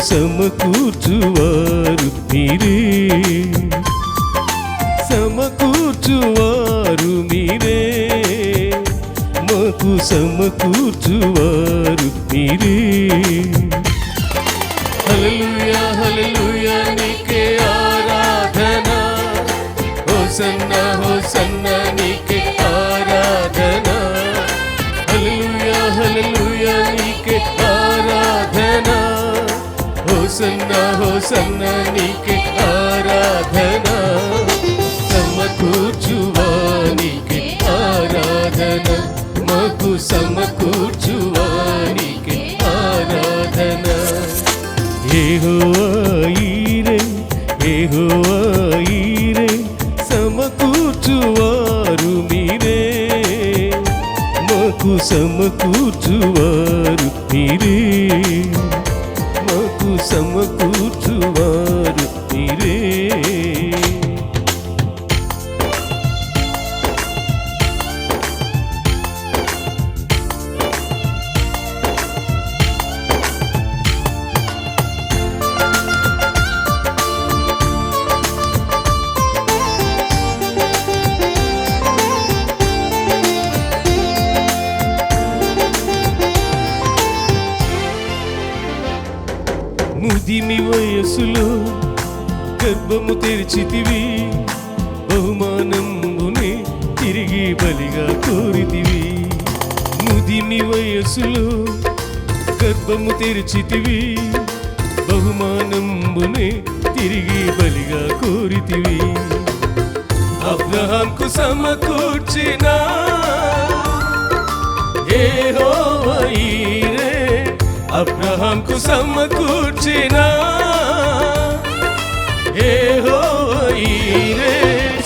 సమకూర్చువారు మీరే, సమకూర్చువారు మీరే, మాకు సమకూర్చువారు మీరే. హల్లెలూయా హల్లెలూయా నీకే ఆరాధన, హోసన్నా హోసన్నా నీకే ఆరాధన. హల్లెలూయా హల్లెలూయా నీకే ఆరాధన, హోసన్నా హోసన్నా నీకే ఆరాధన. సమకూర్చువానికి ఆరాధన, మాకు సమకూర్చువానికి ఆరాధన. యెహోవా ఈరే, యెహోవా ఈరే, సమకూర్చువారు మీరే, మాకు సమకూర్చువారు మీరే, మాకు సమకూర్చువారు మీరే. ముదిమి వయస్సులో గర్భము తెరిచితివి, బహుమానమునే తిరిగి బలిగా కోరితివి. ముదిమి వయస్సులో గర్భము తెరిచితివి, బహుమానమునే తిరిగి బలిగా కోరితివి. అబ్రహాంకు సమకూర్చిన యెహోవా ఈరే, అబ్రహాంకు సమకూర్చిన యెహోవా ఈరే,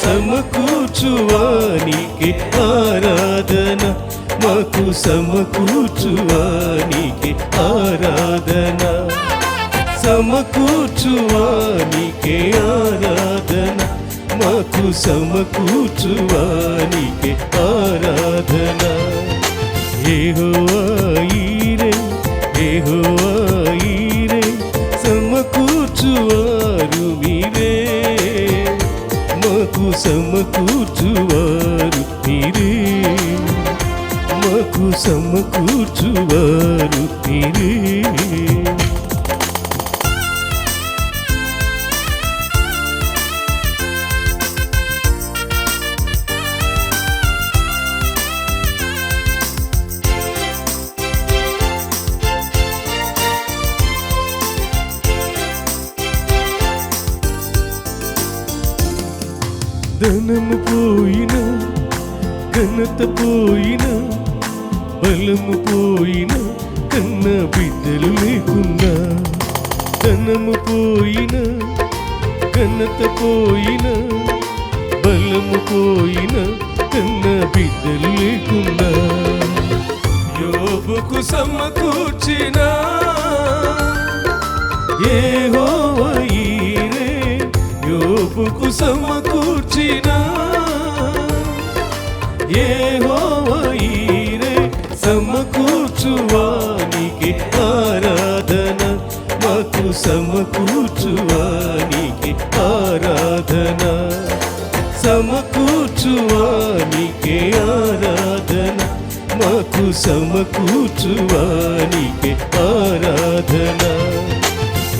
సమకూర్చువానికి ఆరాధన, మాకు సమకూర్చువానికి ఆరాధన. సమకూర్చువానికి ఆరాధన, మాకు సమకూర్చువానికి ఆరాధన. యెహోవా ఈరే, యెహోవా ఈరే, సమకూర్చువారు మీరే, మాకు సమకూర్చువారు మీరే, మాకు సమకూర్చువారు మీరే. ధనము పోయిన, ఘనత పోయిన, బలము పోయిన, కన్న బిడ్డలు లేకున్నా. ధనము పోయిన, ఘనత పోయిన, బలము పోయిన, కన్న బిడ్డలు లేకున్నా. యోబుకు సమకూర్చిన యెహోవా ఈరే, యోబుకు సమకూర్చిన యెహోవా ఈరే, సమకూర్చువానికి ఆరాధన, మాకు సమకూర్చువానికి ఆరాధన. సమకూర్చువానికి ఆరాధన, మాకు సమకూర్చువానికి ఆరాధన.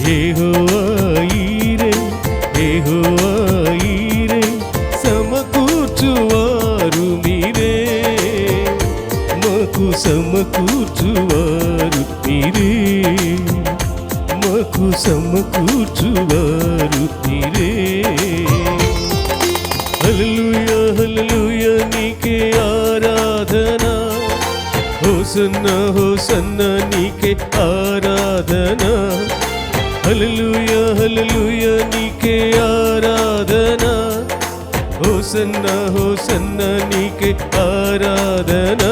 యెహోవా ఈరే, యెహోవా ఈరే, సమకూర్చువారు మీరే, మాకు సమకూర్చువారు మీరే, మాకు సమకూర్చువారు మీరే. హల్లెలూయా హల్లెలూయా నీకే ఆరాధన, హోసన్నా హోసన్నా నీకే ఆరాధన. హల్లెలూయా హల్లెలూయా నీకే ఆరాధన, హోసన్నా హోసన్నా నీకే ఆరాధన.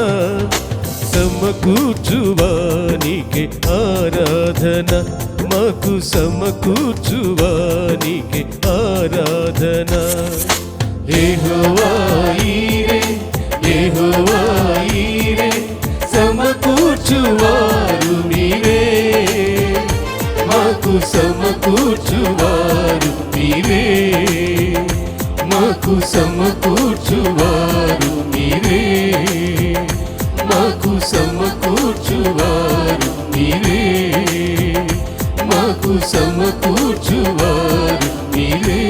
సమకూర్చువానికి ఆరాధన, మాకు సమకూర్చువానికి ఆరాధన. యెహోవా ఈరే, యెహోవా ఈరే, సమకూర్చువారు మీరే, మాకు సమకూర్చువారు నీవే, మాకు సమకూర్చువారు నీవే, మాకు సమకూర్చువారు నీవే, మాకు సమకూర్చువారు నీవే.